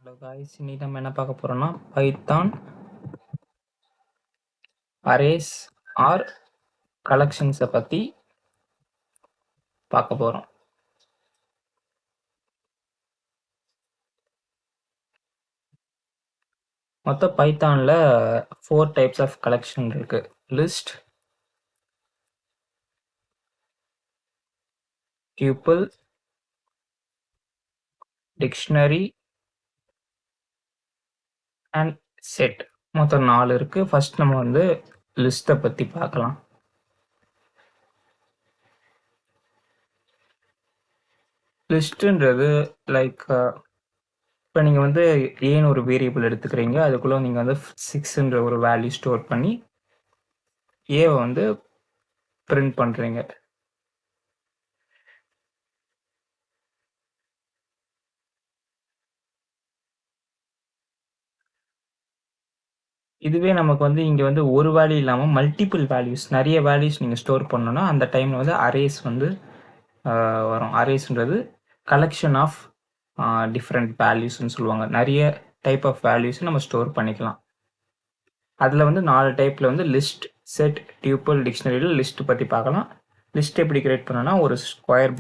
Hello guys, இன்னைக்கு நம்ம என்ன பார்க்க போறோம்னா பைத்தான் அரேஸ் ஆர் கலெக்ஷன்ஸை பற்றி பார்க்க போகிறோம். மொத்தம் பைத்தானில் 4 டைப்ஸ் ஆஃப் கலெக்ஷன் இருக்கு. List, tuple, dictionary and set. மொத்தம் 4 இருக்கு. ஃபர்ஸ்ட் நம்ம வந்து லிஸ்ட்டை பற்றி பார்க்கலாம். லிஸ்ட்டுன்றது லைக் இப்போ நீங்கள் வந்து ஏன்னு ஒரு வேரியபிள் எடுத்துக்கிறீங்க, அதுக்குள்ளே நீங்கள் வந்து 6ன்ற ஒரு வேல்யூ ஸ்டோர் பண்ணி ஏவை வந்து பிரிண்ட் பண்ணுறீங்க. இதுவே நமக்கு வந்து இங்கே வந்து ஒரு வேல்யூ இல்லாமல் மல்டிபிள் வேல்யூஸ், நிறைய வேல்யூஸ் நீங்கள் ஸ்டோர் பண்ணணும்னா அந்த டைமில் வந்து அரேஸ் வந்து வரும். அரேஸ்ன்றது கலெக்ஷன் ஆஃப் டிஃப்ரெண்ட் வேல்யூஸ்ன்னு சொல்லுவாங்க. நிறைய டைப் ஆஃப் வேல்யூஸ் நம்ம ஸ்டோர் பண்ணிக்கலாம். அதில் வந்து 4 டைப்பில் வந்து லிஸ்ட், செட், டியூப்பிள், டிக்ஷனரியில் லிஸ்ட் பற்றி பார்க்கலாம். லிஸ்ட் எப்படி கிரியேட் பண்ணோன்னா ஒரு ஸ்கொயர்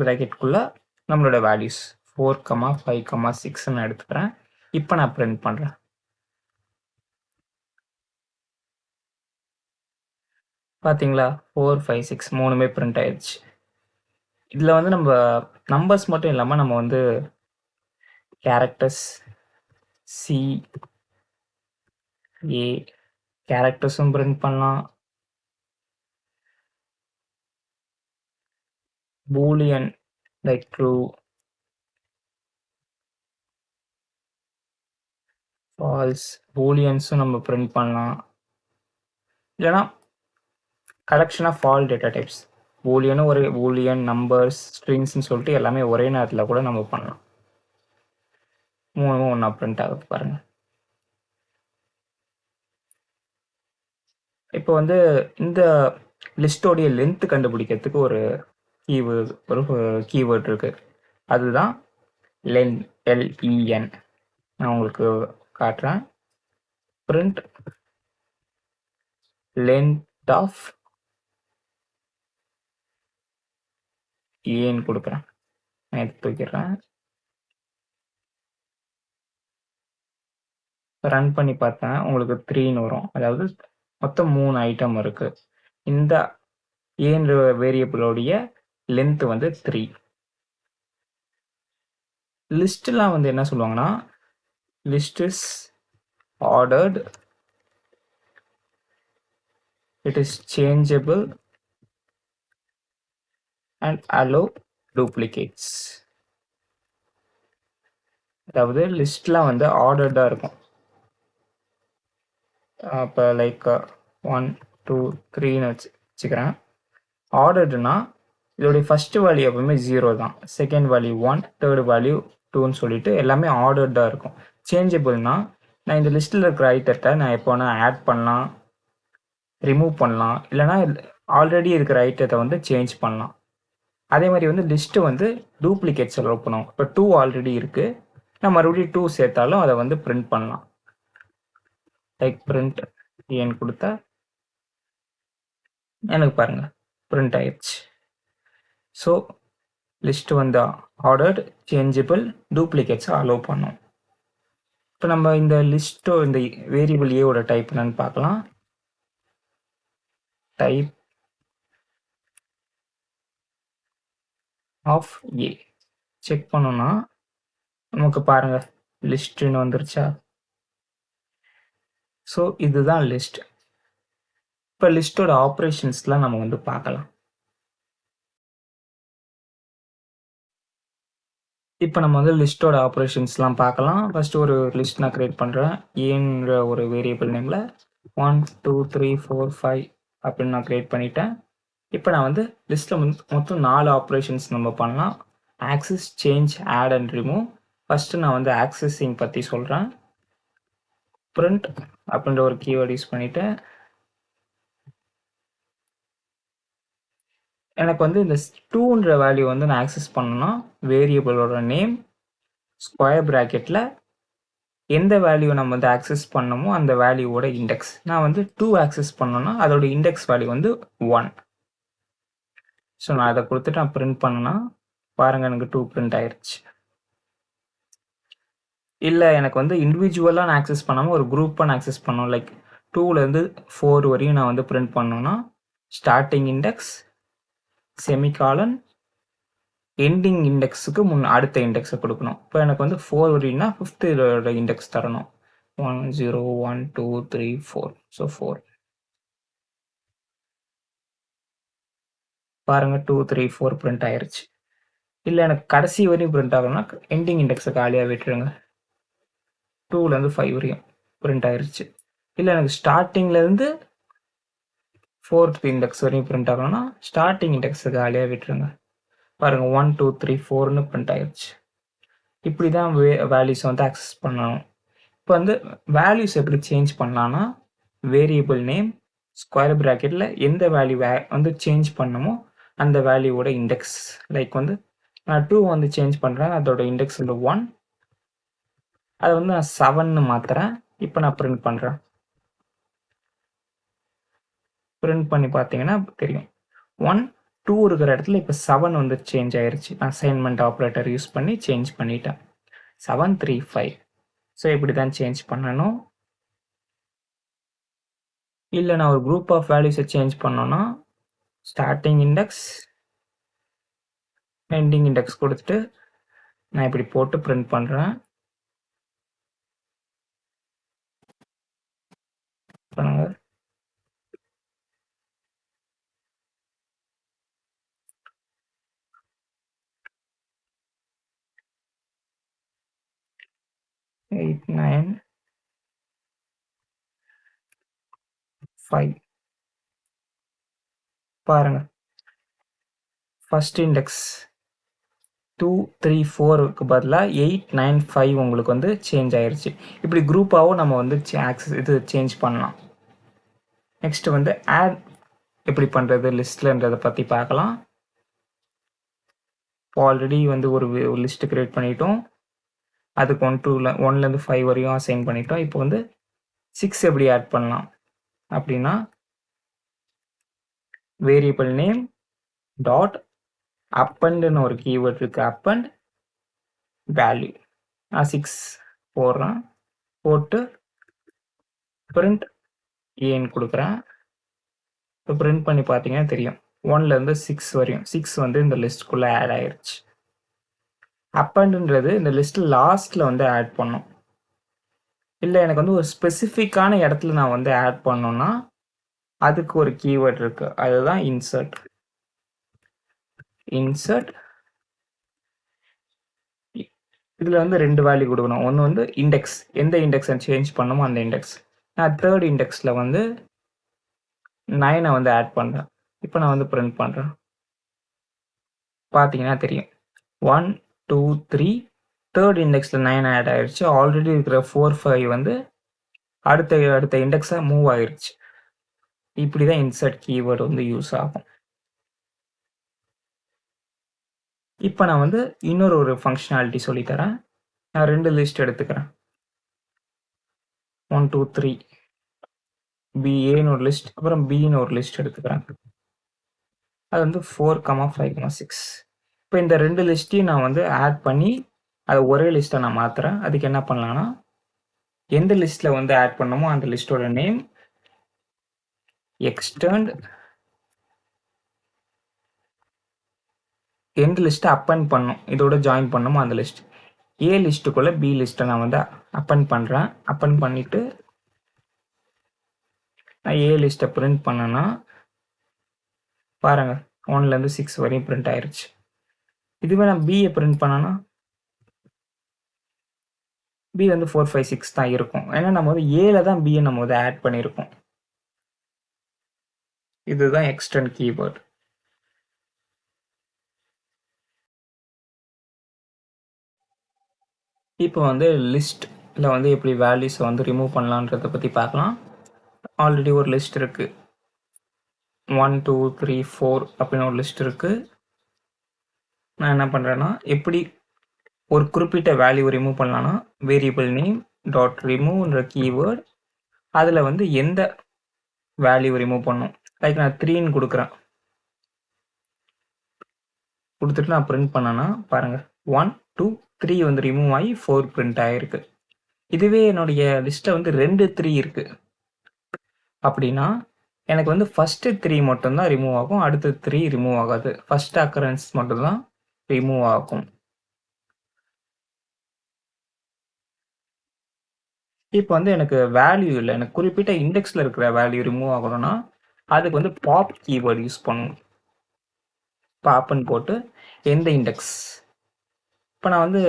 ப்ராக்கெட்குள்ளே நம்மளோட வேல்யூஸ் 4, 5, 6ன்னு எடுத்துக்கிறேன். இப்போ நான் பிரிண்ட் பண்ணுறேன். பார்த்தீங்களா, 4, 5, 6 மூணுமே பிரிண்ட் ஆயிடுச்சு. இதில் வந்து நம்ம நம்பர்ஸ் மட்டும் இல்லாமல் நம்ம வந்து கேரக்டர்ஸ், சி, ஏ கேரக்டர்ஸும் பிரிண்ட் பண்ணலாம். பூலியன் லைக் ட்ரூ, ஃபால்ஸ், பூலியன்ஸும் நம்ம பிரிண்ட் பண்ணலாம். இல்லைனா collection of all data types, பூலியனும் ஒரு பூலியன், நம்பர்ஸ், ஸ்ட்ரிங்ஸ்ன்னு சொல்லிட்டு எல்லாமே ஒரே நேரத்தில் கூட நம்ம பண்ணலாம். மூணும் ஒன்றா பிரிண்ட் ஆகுது பாருங்க. இப்போ வந்து இந்த லிஸ்டோடைய லென்த் கண்டுபிடிக்கிறதுக்கு ஒரு கீவேர்ட் இருக்கு. அதுதான் லென், LEN. நான் உங்களுக்கு காட்டுறேன். பிரிண்ட் லென்த் ஆஃப் ஏன்னு கொடுக்குறேன். நான் எடுத்து வைக்கிறேன். ரன் பண்ணி பார்த்தேன், உங்களுக்கு 3ன்னு வரும். அதாவது மொத்தம் 3 ஐட்டம் இருக்கு. இந்த ஏன்ற வேரியபிளோடைய லென்த் வந்து 3. லிஸ்ட்லாம் வந்து என்ன சொல்லுவாங்கன்னா, list is ordered, it is changeable and allow duplicates. அதாவது லிஸ்ட்லாம் வந்து ஆர்டர்டாக இருக்கும். இப்போ லைக் 1, 2, 3ன்னு வச்சுக்கிறேன். ஆர்டர்டுனா இதோடைய ஃபர்ஸ்ட் வேல்யூ எப்பவுமே 0 தான், செகண்ட் வேல்யூ 1, தேர்ட் வேல்யூ 2ன்னு சொல்லிட்டு எல்லாமே ஆர்டர்டாக இருக்கும். சேஞ்சபிள்னா நான் இந்த லிஸ்ட்டில் இருக்கிற ஐட்டத்தை நான் எப்போ வேணால் ஆட் பண்ணலாம், ரிமூவ் பண்ணலாம், இல்லைனா ஆல்ரெடி இருக்கிற ஐட்டத்தை வந்து சேஞ்ச் பண்ணலாம். அதே மாதிரி வந்து லிஸ்ட்டு வந்து டூப்ளிகேட்ஸ் அலோவ் பண்ணுவோம். இப்போ 2 ஆல்ரெடி இருக்குது, நான் மறுபடியும் 2 சேர்த்தாலும் அதை வந்து பிரிண்ட் பண்ணலாம். லைக் பிரிண்ட் ஏன்னு கொடுத்தா எனக்கு பாருங்க பிரிண்ட் ஆயிடுச்சு. ஸோ லிஸ்ட் வந்து ஆர்டர்ட், சேஞ்சபிள், டூப்ளிகேட்ஸை அலோவ் பண்ணோம். இப்போ நம்ம இந்த லிஸ்ட்டோ இந்த வேரியபிள் ஏவோட டைப் என்னன்னு பார்க்கலாம். டைப் ஆஃப் ஏ செக் பண்ணோம்னா நமக்கு பாருங்க லிஸ்ட்னு வந்துருச்சா. ஸோ இதுதான் லிஸ்ட். இப்போ லிஸ்ட்டோட ஆப்ரேஷன்ஸ்லாம் நம்ம வந்து பார்க்கலாம். இப்போ நம்ம வந்து லிஸ்ட்டோட ஆப்ரேஷன்ஸ்லாம் பார்க்கலாம். ஃபர்ஸ்ட் ஒரு லிஸ்ட் நான் கிரியேட் பண்ணுறேன். ஏன்ற ஒரு வேரியபிள் நேமில் 1, 2, 3, 4, 5 அப்படின்னு நான் கிரியேட் பண்ணிட்டேன். இப்போ நான் வந்து லிஸ்ட்டில் மொத்தம் 4 ஆப்ரேஷன்ஸ் நம்ம பண்ணலாம். Access, change, add and remove. First நான் வந்து ஆக்சஸிங் பற்றி சொல்கிறேன். பிரிண்ட் அப்படின்ற ஒரு கீவேர்ட் யூஸ் பண்ணிவிட்டு எனக்கு வந்து இந்த 2ன்ற வேல்யூ வந்து நான் ஆக்சஸ் பண்ணணும்னா வேரியபிளோட நேம் ஸ்கொயர் ப்ராக்கெட்டில் எந்த வேல்யூ நம்ம வந்து ஆக்சஸ் பண்ணமோ அந்த வேல்யூவோட இண்டெக்ஸ். நான் வந்து 2 ஆக்சஸ் பண்ணோன்னா அதோட இண்டெக்ஸ் வேல்யூ வந்து 1. ஸோ நான் அதை கொடுத்துட்டு நான் பிரிண்ட் பண்ணேன்னா பாருங்கள் எனக்கு 2 பிரிண்ட் ஆயிடுச்சு. இல்லை எனக்கு வந்து இண்டிவிஜுவலாக நான் ஆக்சஸ் பண்ணாமல் ஒரு குரூப்பாக நான் ஆக்சஸ் பண்ணோம். லைக் 2லேருந்து 4 வரையும் நான் வந்து பிரிண்ட் பண்ணோன்னா ஸ்டார்டிங் இண்டெக்ஸ் செமிகாலன் எண்டிங் இண்டெக்ஸுக்கு அடுத்த இண்டெக்ஸை கொடுக்கணும். இப்போ எனக்கு வந்து 4 வரையும்னா 5th இண்டெக்ஸ் தரணும். 1 0 1 2 3 4. ஸோ 4 பாருங்க 2 3 4 பிரிண்ட் ஆயிருச்சு. இல்லை எனக்கு கடைசி வரையும் பிரிண்ட் ஆகணும்னா எண்டிங் இண்டெக்ஸை காலியாக விட்டுருங்க. 2லேருந்து 5 வரையும் பிரிண்ட் ஆயிருச்சு. இல்லை எனக்கு ஸ்டார்டிங்லேருந்து 4th இண்டெக்ஸ் வரையும் பிரிண்ட் ஆகணும்னா ஸ்டார்டிங் இண்டெக்ஸை காலியாக விட்டுருங்க. பாருங்கள் 1 2 3 4ன்னு பிரிண்ட் ஆயிருச்சு. இப்படி தான் வேல்யூஸ் வந்து ஆக்சஸ் பண்ணணும். இப்போ வந்து வேல்யூஸ் எப்படி சேஞ்ச் பண்ணலான்னா வேரியபிள் நேம் ஸ்கொயர் ப்ராக்கெட்டில் எந்த வேல்யூ வந்து சேஞ்ச் பண்ணமோ அந்த வேல்யூவோட இண்டெக்ஸ். லைக் வந்து நான் 2 வந்து சேஞ்ச் பண்ணுறேன், அதோட இண்டெக்ஸ் வந்து 1. அதை வந்து நான் 7ன்னு மாற்றுறேன். இப்போ நான் பிரிண்ட் பண்ணுறேன். பிரிண்ட் பண்ணி பார்த்தீங்கன்னா தெரியும் 1 2 இருக்கிற இடத்துல இப்போ 7 வந்து சேஞ்ச் ஆயிருச்சு. நான் அசைன்மெண்ட் ஆப்ரேட்டர் யூஸ் பண்ணி சேஞ்ச் பண்ணிட்டேன். 7 3 5. ஸோ இப்படி தான் சேஞ்ச் பண்ணணும். இல்லை நான் ஒரு குரூப் ஆஃப் வேல்யூஸை சேஞ்ச் பண்ணோன்னா ஸ்டார்டிங் இண்டெக்ஸ் எண்டிங் இண்டெக்ஸ் கொடுத்துட்டு நான் இப்படி போட்டு பிரிண்ட் பண்ணுறேன். பண்ணுங்க. Eight 9 5. பாருங்க ஃபர்ஸ்ட் இண்டெக்ஸ் 2 3 4க்கு பதிலாக 8 9 5 உங்களுக்கு வந்து சேஞ்ச் ஆயிருச்சு. இப்படி குரூப்பாகவும் நம்ம வந்து சேஞ்ச் பண்ணலாம். நெக்ஸ்ட் வந்து ஆட் எப்படி பண்ணுறது லிஸ்ட்லன்றதை பற்றி பார்க்கலாம். இப்போ ஆல்ரெடி வந்து ஒரு லிஸ்ட் கிரியேட் பண்ணிட்டோம். அதுக்கு 1லேருந்து 5 வரையும் அசைன் பண்ணிட்டோம். இப்போ வந்து 6 எப்படி ஆட் பண்ணலாம் அப்படின்னா வேரியபிள் நேம் டாட் அப்பண்ட்னு ஒரு கீவேர்ட் இருக்கு. அப்பண்ட் வேல்யூ நான் 6 போடுறேன். போட்டு பிரிண்ட் ஏன்னு கொடுக்குறேன். இப்போ பிரிண்ட் பண்ணி பார்த்தீங்கன்னா தெரியும் 1லேருந்து 6 வரையும் 6 வந்து இந்த லிஸ்ட்குள்ளே ஆட் ஆயிடுச்சு. அப்பண்ட்ன்றது இந்த லிஸ்ட் லாஸ்ட்ல வந்து ஆட் பண்ணும். இல்லை எனக்கு வந்து ஒரு ஸ்பெசிஃபிக்கான இடத்துல நான் வந்து ஆட் பண்ணோன்னா அதுக்கு ஒரு கீவேர்ட் இருக்கு. அதுதான் இன்சர்ட். இதில் வந்து 2 வேல்யூ கொடுக்கணும். ஒன்று வந்து இண்டெக்ஸ், எந்த இண்டெக்ஸை சேஞ்ச் பண்ணமோ அந்த இண்டெக்ஸ். நான் 3rd இண்டெக்ஸில் வந்து 9 வந்து ஆட் பண்ணுறேன். இப்போ நான் வந்து பிரிண்ட் பண்ணுறேன். பார்த்தீங்கன்னா தெரியும் 1 2 3 3rd இண்டெக்ஸில் 9 ஆட் ஆயிடுச்சு. ஆல்ரெடி இருக்கிற 4 5 வந்து அடுத்த இண்டெக்ஸாக மூவ் ஆயிடுச்சு. இப்படி தான் இன்சர்ட் கீவேர்டு வந்து யூஸ் ஆகும். இப்போ நான் வந்து இன்னொரு ஃபங்க்ஷனாலிட்டி சொல்லித்தரேன். நான் 2 லிஸ்ட் எடுத்துக்கிறேன். 1 2 3 பிஏன்னு ஒரு லிஸ்ட், அப்புறம் பின்னு ஒரு லிஸ்ட் எடுத்துக்கிறேன். அது வந்து 4 5 6. இப்போ இந்த 2 லிஸ்ட்டையும் நான் வந்து ஆட் பண்ணி அதை ஒரே லிஸ்ட்டை நான் மாற்றுறேன். அதுக்கு என்ன பண்ணலான்னா எந்த லிஸ்ட்டில் வந்து ஆட் பண்ணமோ அந்த லிஸ்ட்டோட நேம் எக்ஸ்டர்ன்ட் எந்த லிஸ்ட்டை அப்பன் பண்ணும் இதோட ஜாயின் பண்ணமோ அந்த லிஸ்ட். ஏ லிஸ்ட்டுக்குள்ளே பி லிஸ்ட்டை நான் வந்து அப்பன் பண்ணுறேன். அப்பன் பண்ணிவிட்டு நான் ஏ லிஸ்ட்டை பிரிண்ட் பண்ணேன்னா பாருங்கள் 1லேருந்து 6 வரையும் பிரிண்ட் ஆயிடுச்சு. இதுவே நான் பியை பிரிண்ட் பண்ணேன்னா பி வந்து 4 5 6 தான் இருக்கும். ஏன்னா நம்ம வந்து ஏல தான் பியை நம்ம வந்து ஆட் பண்ணியிருக்கோம். இதுதான் எக்ஸ்டர்ன் கீவேர்ட். இப்போ வந்து லிஸ்ட்டில் வந்து எப்படி வேல்யூஸை வந்து ரிமூவ் பண்ணலான்றதை பற்றி பார்க்கலாம். ஆல்ரெடி ஒரு லிஸ்ட் இருக்குது. 1 2 3 4 அப்படின்னு ஒரு லிஸ்ட் இருக்குது. நான் என்ன பண்ணுறேன்னா எப்படி ஒரு குறிப்பிட்ட வேல்யூ ரிமூவ் பண்ணலாம்னா வேரியபிள் நேம் டாட் ரிமூவ்ன்ற கீவேர்ட் அதில் வந்து எந்த வேல்யூ ரிமூவ் பண்ணும். லைக் நான் 3ன்னு கொடுக்குறேன். கொடுத்துட்டு நான் பிரிண்ட் பண்ணேன்னா பாருங்கள் 1 2 3 வந்து ரிமூவ் ஆகி 4 பிரிண்ட் ஆகிருக்கு. இதுவே என்னுடைய லிஸ்ட்டில் வந்து 2 3 இருக்குது அப்படின்னா எனக்கு வந்து ஃபஸ்ட்டு 3 மட்டும்தான் ரிமூவ் ஆகும், அடுத்த 3 ரிமூவ் ஆகாது. ஃபஸ்ட் அக்கரன்ஸ் மட்டும்தான் ரிமூவ் ஆகும். இப்போ வந்து எனக்கு வேல்யூ இல்லை, எனக்கு குறிப்பிட்ட இண்டெக்ஸில் இருக்கிற வேல்யூ ரிமூவ் ஆகணும்னா அதுக்கு வந்து பாப் கீவேர்டு யூஸ் பண்ணணும். பாப்புன்னு போட்டு எந்த இண்டெக்ஸ், இப்போ நான் வந்து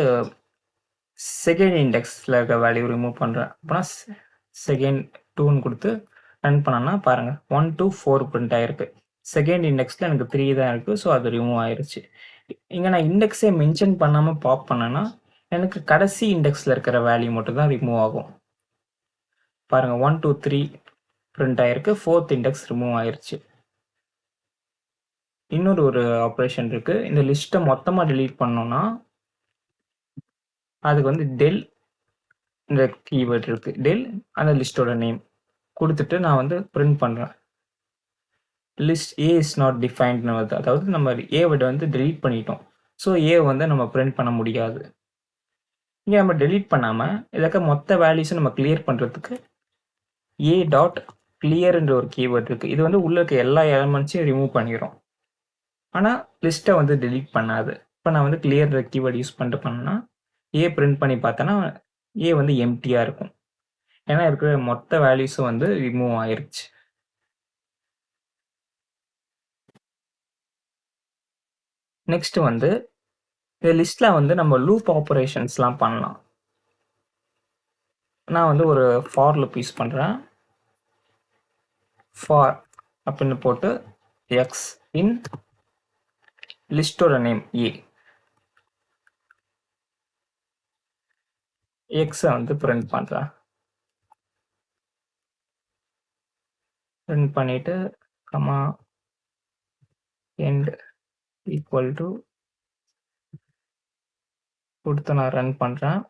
செகண்ட் இண்டெக்ஸில் இருக்க வேல்யூ ரிமூவ் பண்ணுறேன் அப்படின்னா செகண்ட் 2ன்னு கொடுத்து ரன் பண்ணோன்னா பாருங்கள் 1 2 4 பிரிண்ட் ஆகிருக்கு. செகண்ட் இண்டெக்ஸில் எனக்கு 3 தான் இருக்குது, ஸோ அது ரிமூவ் ஆயிடுச்சு. இங்கே நான் இண்டெக்ஸே மென்ஷன் பண்ணாமல் பாப் பண்ணேன்னா எனக்கு கடைசி இண்டெக்ஸில் இருக்கிற வேல்யூ மட்டும் தான் ரிமூவ் ஆகும். பாருங்கள் 1 2 3 பிரிண்ட் ஆகிருக்கு, 4th இண்டெக்ஸ் ரிமூவ் ஆயிடுச்சு. இன்னொரு ஒரு ஆப்ரேஷன் இருக்குது. இந்த லிஸ்ட்டை மொத்தமாக delete பண்ணோன்னா அதுக்கு வந்து டெல் இந்த கீவேர்ட் இருக்குது, டெல் அந்த லிஸ்ட்டோட நேம் கொடுத்துட்டு நான் வந்து பிரிண்ட் பண்ணுறேன். லிஸ்ட் ஏ இஸ் நாட் டிஃபைன்ட்னு வருது, அதாவது நம்ம ஏவோட வந்து delete பண்ணிட்டோம். ஸோ ஏ வந்து நம்ம பிரிண்ட் பண்ண முடியாது. இங்கே நம்ம delete பண்ணாமல் இதற்க மொத்த வேல்யூஸும் நம்ம கிளியர் பண்ணுறதுக்கு ஏ டாட் கிளியர்ன்ற ஒரு கீவேர்ட் இருக்குது. இது வந்து உள்ள இருக்க எல்லா எலமெண்ட்ஸையும் ரிமூவ் பண்ணிடும், ஆனால் லிஸ்ட்டை வந்து delete பண்ணாது. இப்போ நான் வந்து கிளியர்ன்ற கீவேர்ட் யூஸ் பண்ணிட்டு பண்ணேன்னா ஏ பிரிண்ட் பண்ணி பார்த்தேன்னா ஏ வந்து எம்டியாக இருக்கும், ஏன்னா இருக்கிற மொத்த வேல்யூஸும் வந்து ரிமூவ் ஆயிருச்சு. நெக்ஸ்ட் வந்து இந்த லிஸ்ட்டில் வந்து நம்ம லூப் ஆப்ரேஷன்ஸ்லாம் பண்ணலாம். நான் வந்து ஒரு ஃபார் லூப் யூஸ் பண்ணுறேன். ஃபார் அப்படின்னு போட்டு எக்ஸ் இன் லிஸ்ட்டோட நேம் ஏ, எக்ஸை வந்து பிரிண்ட் பண்ணுறேன். பிரிண்ட் பண்ணிவிட்டு கமா எண்ட் ஈக்குவல் டு கொடுத்து நான் ரன் பண்ணுறேன்.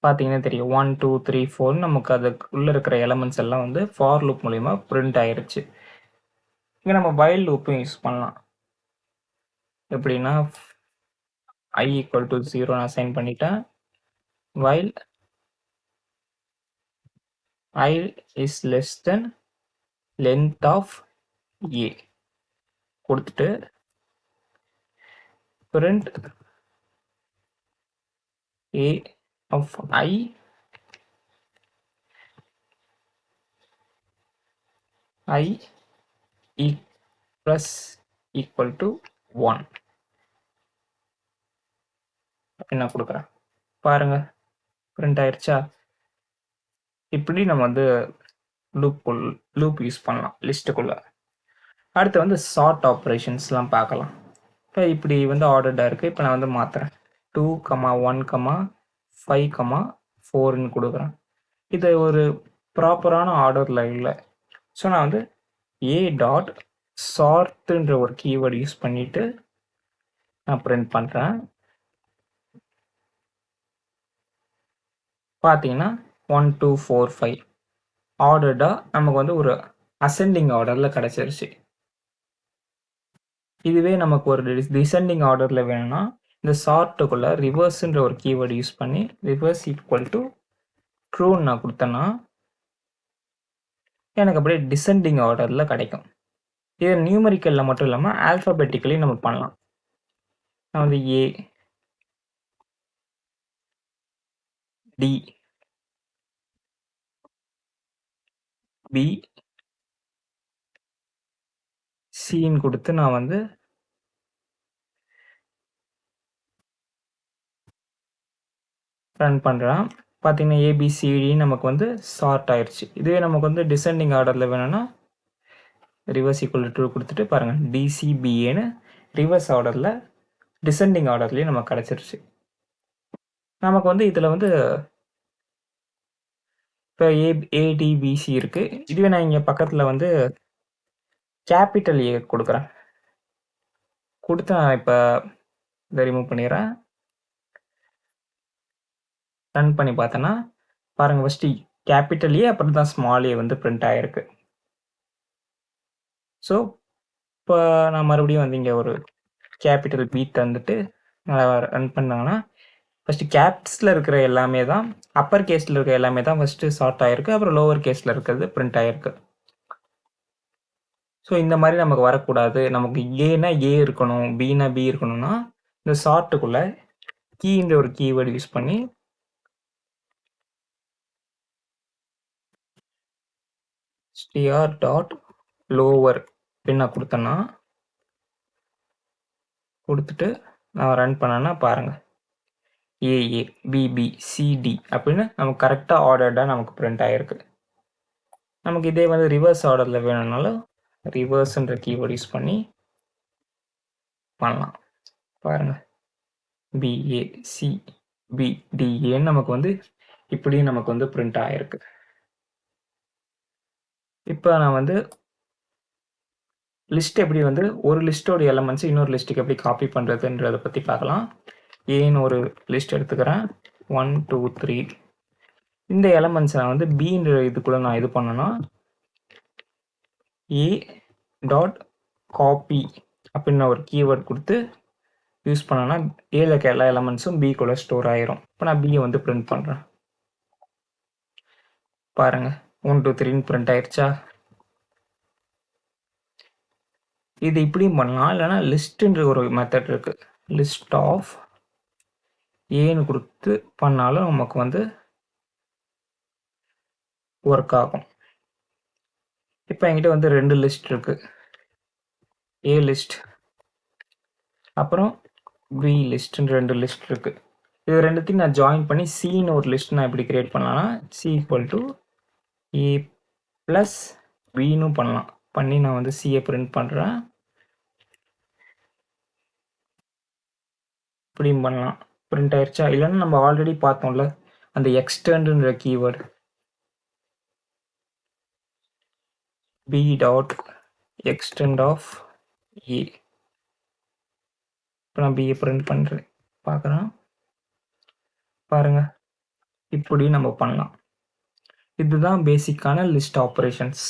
பார்த்தீங்கன்னா தெரியும் 1 2 3 4 நமக்கு அதுக்குள்ளே இருக்கிற எலமெண்ட்ஸ் எல்லாம் வந்து ஃபார் லூப் மூலிமா பிரிண்ட் ஆயிருச்சு. இங்கே நம்ம வைல் லூப்பும் யூஸ் பண்ணலாம். எப்படின்னா i ஈக்குவல் டு 0 நான் அசைன் பண்ணிட்டேன். While i is less than length of a கொடுத்துட்டு print a of i plus equal to 1 என்ன கொடுக்குறேன் பாருங்க, பிரிண்ட் ஆயிடுச்சா. இப்படி நம்ம வந்து லூப் யூஸ் பண்ணலாம் லிஸ்ட்டுக்குள்ள. அடுத்து வந்து சார்ட் ஆப்ரேஷன்ஸ்லாம் பார்க்கலாம். இப்போ இப்படி வந்து ஆர்டர்டாக இருக்குது. இப்போ நான் வந்து மாற்றுறேன் 2 1 5 4ன்னு கொடுக்குறேன். இது ஒரு ப்ராப்பரான ஆர்டரில் இல்லை. ஸோ நான் வந்து ஏ டாட் சார்ட்டுன்ற ஒரு கீவேர்டு யூஸ் பண்ணிவிட்டு நான் பிரிண்ட் பண்ணுறேன். பார்த்தீங்கன்னா 1 2 4 5 ஆர்டர்டாக நமக்கு வந்து ஒரு அசெண்டிங் ஆர்டரில் கிடச்சிருச்சு. இதுவே நமக்கு ஒரு டிசெண்டிங் ஆர்டரில் வேணும்னா இந்த சார்ட்டுக்குள்ளே ரிவர்ஸ்ன்ற ஒரு கீவேர்டு யூஸ் பண்ணி ரிவர்ஸ் ஈக்குவல் டு ட்ரூன்னு நான் கொடுத்தேன்னா எனக்கு அப்படியே டிசெண்டிங் ஆர்டரில் கிடைக்கும். இது நியூமரிக்கலில் மட்டும் இல்லாமல் ஆல்ஃபபெட்டிக்கலி நம்ம பண்ணலாம். நான் வந்து ஏ டி பி சின்னு கொடுத்து நான் வந்து ரன் பண்ணுறேன். பார்த்தீங்கன்னா ஏபிசிடி நமக்கு வந்து சார்ட் ஆயிடுச்சு. இதுவே நமக்கு வந்து டிசெண்டிங் ஆர்டரில் வேணும்னா ரிவர்ஸ் ஈக்குவல் ட்ரூ கொடுத்துட்டு பாருங்கள் டிசிபிஏன்னு ரிவர்ஸ் ஆர்டரில் டிசெண்டிங் ஆர்டர்லேயும் நமக்கு கிடச்சிருச்சு. நமக்கு வந்து இதில் வந்து இப்போ ஏடிபிசி இருக்குது. இதுவே நான் இங்கே பக்கத்தில் வந்து கேபிட்டல் ஏ கொடுக்குறேன். கொடுத்து நான் இப்போ இதை ரிமூவ் பண்ணிடுறேன். ரன் பண்ணி பார்த்தோன்னா பாருங்கள், ஃபஸ்ட்டு கேபிட்டல் ஏ அப்புறம் தான் ஸ்மால் ஏ வந்து பிரிண்ட் ஆகிருக்கு. ஸோ இப்போ நான் மறுபடியும் வந்து இங்கே ஒரு கேபிட்டல் பி தந்துட்டு ரன் பண்ணாங்கன்னா ஃபஸ்ட்டு கேப்ஸில் இருக்கிற எல்லாமே தான், அப்பர் கேஸில் இருக்கிற எல்லாமே தான் ஃபஸ்ட்டு ஷார்ட் ஆகிருக்கு, அப்புறம் லோவர் கேஸில் இருக்கிறது பிரிண்ட் ஆகிருக்கு. ஸோ இந்த மாதிரி நமக்கு வரக்கூடாது, நமக்கு ஏனா ஏ இருக்கணும், பினா பி இருக்கணும்னா இந்த ஷார்ட்டுக்குள்ளே கீன்ற ஒரு கீவேர்டு யூஸ் பண்ணி str டாட் லோவர் பின்ன கொடுத்தேன்னா கொடுத்துட்டு நான் ரன் பண்ணேன்னா பாருங்கள், ஏஏ பிபி சிடி அப்படின்னு நமக்கு கரெக்டாக ஆர்டர்டாக நமக்கு பிரிண்ட் ஆகிருக்கு. நமக்கு இதே வந்து ரிவர்ஸ் ஆர்டரில் வேணும்னாலும் ரிவர்ஸ்ன்ற கீவேர்டு யூஸ் பண்ணி பண்ணலாம். பாருங்கள், பிஏ சி பிடிஏன்னு நமக்கு வந்து இப்படியும் நமக்கு வந்து பிரிண்ட் ஆகிருக்கு. இப்போ நான் வந்து லிஸ்ட் எப்படி வந்து ஒரு லிஸ்ட்டோட எலமெண்ட்ஸ் இன்னொரு லிஸ்ட்டுக்கு எப்படி காப்பி பண்ணுறதுன்றதை பற்றி பார்க்கலாம். ஏன்னு ஒரு லிஸ்ட் எடுத்துக்கிறேன், 1 2 3. இந்த எலமெண்ட்ஸ் நான் வந்து பின்ற இதுக்குள்ளே நான் இது பண்ணேன்னா ஏ டாட் காப்பி அப்படின்னு ஒரு கீவேர்ட் கொடுத்து யூஸ் பண்ணேன்னா ஏல இருக்க எல்லா எலமெண்ட்ஸும் பிக்குள்ளே ஸ்டோர் ஆயிரும். இப்போ நான் பியை வந்து பிரிண்ட் பண்ணுறேன். பாருங்கள், 1 2 3ன்னு பிரிண்ட் ஆயிடுச்சா. இது இப்படியும் பண்ணலாம், இல்லைனா லிஸ்ட்டுன்ற ஒரு மெத்தட் இருக்குது, லிஸ்ட் ஆஃப் ஏன்னு கொடுத்து பண்ணாலும் நமக்கு வந்து ஒர்க் ஆகும். இப்போ என்கிட்ட வந்து 2 லிஸ்ட் இருக்குது, ஏ லிஸ்ட் அப்புறம் பி லிஸ்ட்ன்ற 2 லிஸ்ட் இருக்குது. இது ரெண்டுத்தையும் நான் ஜாயின் பண்ணி சின்னு ஒரு லிஸ்ட் நான் எப்படி கிரியேட் பண்ணலாம்னா C equal to A plus பின்னு பண்ணலாம். பண்ணி நான் வந்து சியை பிரிண்ட் பண்ணுறேன். இப்படியும் பண்ணலாம், பிரிண்ட் ஆயிடுச்சா. இல்லைன்னா நம்ம ஆல்ரெடி பார்த்தோம்ல அந்த எக்ஸ்டெண்ட்ன்ற keyword B dot extend of A. இப்போ நான் பிஏ பிரிண்ட் பண்ணுறேன், பார்க்குறேன். பாருங்கள், இப்படி நம்ம பண்ணலாம். இதுதான் பேசிக்கான லிஸ்ட் ஆப்ரேஷன்ஸ்.